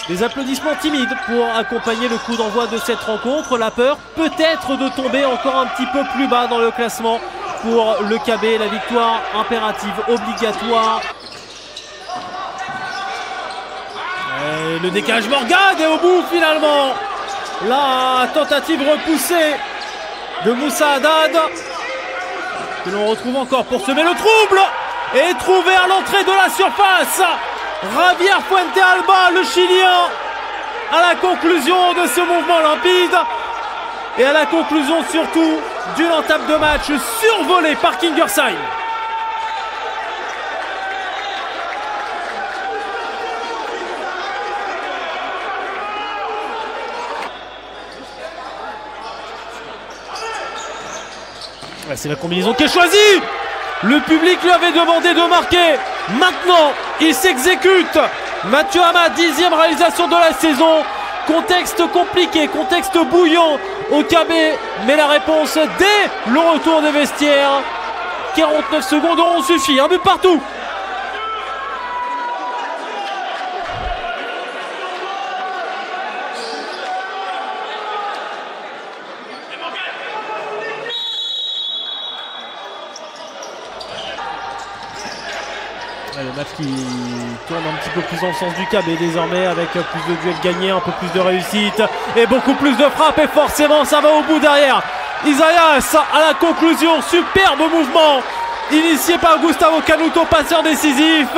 Des applaudissements timides pour accompagner le coup d'envoi de cette rencontre. La peur peut-être de tomber encore un petit peu plus bas dans le classement pour le KB. La victoire impérative, obligatoire. Et le décalage Morgan est au bout finalement. La tentative repoussée de Moussa Haddad que l'on retrouve encore pour semer le trouble et trouver à l'entrée de la surface Javier Fuente Alba, le Chilien, à la conclusion de ce mouvement limpide et à la conclusion surtout d'une entame de match survolée par Kingersheim. C'est la combinaison qui est choisie. Le public lui avait demandé de marquer. Maintenant, il s'exécute. Mathieu Hamad, 10e réalisation de la saison. Contexte compliqué, contexte bouillant au KB. Mais la réponse dès le retour des vestiaires. 49 secondes auront suffi. Un but partout. Le match qui tourne un petit peu plus dans le sens du KB désormais, avec plus de duels gagnés, un peu plus de réussite et beaucoup plus de frappes, et forcément ça va au bout derrière. Isaias à la conclusion, superbe mouvement initié par Gustavo Canuto, passeur décisif.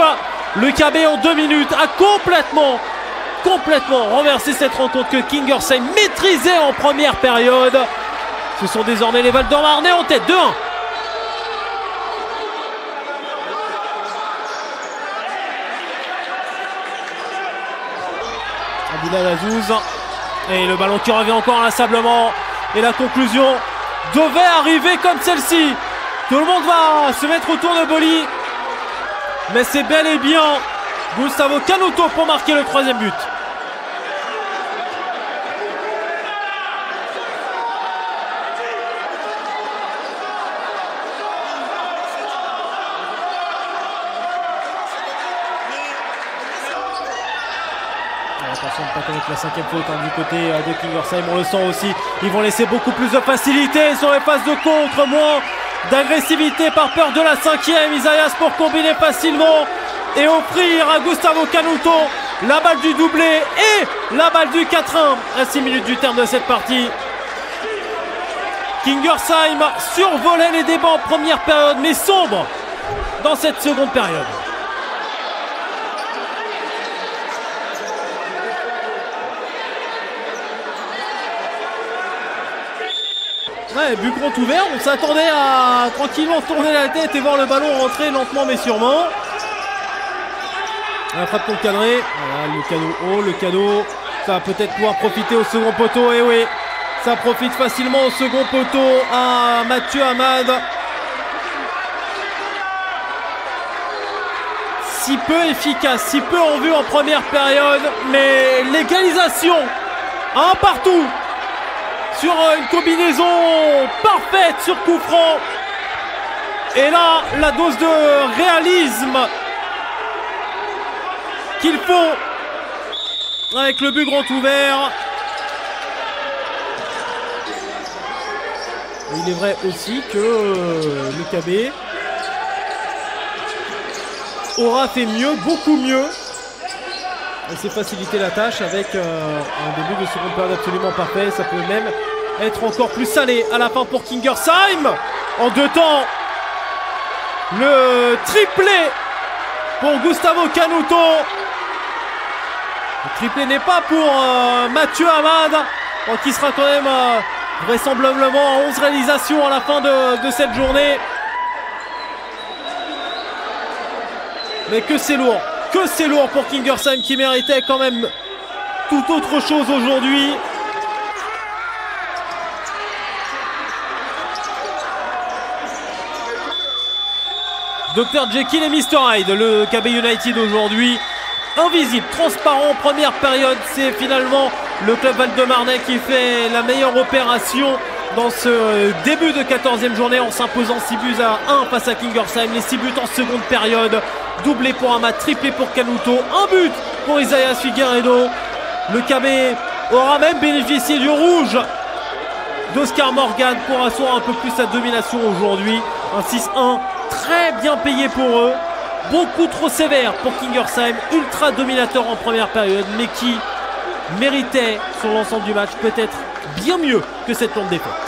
Le KB en 2 minutes a complètement renversé cette rencontre que Kingersheim maîtrisait en première période. Ce sont désormais les Val-d'Ormarnais en tête, 2-1. Bilal Azouz et le ballon qui revient encore inlassablement, et la conclusion devait arriver comme celle-ci. Tout le monde va se mettre autour de Boli, mais c'est bel et bien Gustavo Canuto pour marquer le 3e but. Attention de ne pas connaître la 5e faute du côté de Kingersheim, on le sent aussi. Ils vont laisser beaucoup plus de facilité sur les phases de contre, moins d'agressivité par peur de la 5e. Isaias pour combiner facilement et offrir à Gustavo Canuto la balle du doublé et la balle du 4-1 à 6 minutes du terme de cette partie. Kingersheim survolait les débats en première période, mais sombre dans cette seconde période. Ouais, but grand ouvert, on s'attendait à tranquillement tourner la tête et voir le ballon rentrer lentement mais sûrement. La frappe contre cadré, voilà, le cadeau haut, le cadeau, ça va peut-être pouvoir profiter au second poteau, et oui, ça profite facilement au second poteau à Mathieu Hamad. Si peu efficace, si peu en vue en première période, mais l'égalisation, un partout, sur une combinaison parfaite sur coup franc. Et là, la dose de réalisme qu'il faut avec le but grand ouvert. Et il est vrai aussi que le KB aura fait mieux, beaucoup mieux. Et s'est facilité la tâche avec un début de seconde période absolument parfait. Ça peut même être encore plus salé à la fin pour Kingersheim. En 2 temps, le triplé pour Gustavo Canuto. Le triplé n'est pas pour Mathieu Hamad, qui sera quand même vraisemblablement à 11 réalisations à la fin de cette journée. Mais que c'est lourd. Que c'est lourd pour Kingersheim, qui méritait quand même tout autre chose aujourd'hui. Dr Jekyll et Mr Hyde, le KB United aujourd'hui. Invisible, transparent en première période. C'est finalement le club Val-de-Marnais qui fait la meilleure opération dans ce début de 14e journée, en s'imposant 6 buts à 1 face à Kingersheim. Les 6 buts en seconde période. Doublé pour Hamad, triplé pour Canuto, un but pour Isaias Figueiredo. Le KB aura même bénéficié du rouge d'Oscar Morgan pour asseoir un peu plus sa domination aujourd'hui. Un 6-1 très bien payé pour eux. Beaucoup trop sévère pour Kingersheim, ultra dominateur en première période, mais qui méritait sur l'ensemble du match peut-être bien mieux que cette longue défaite.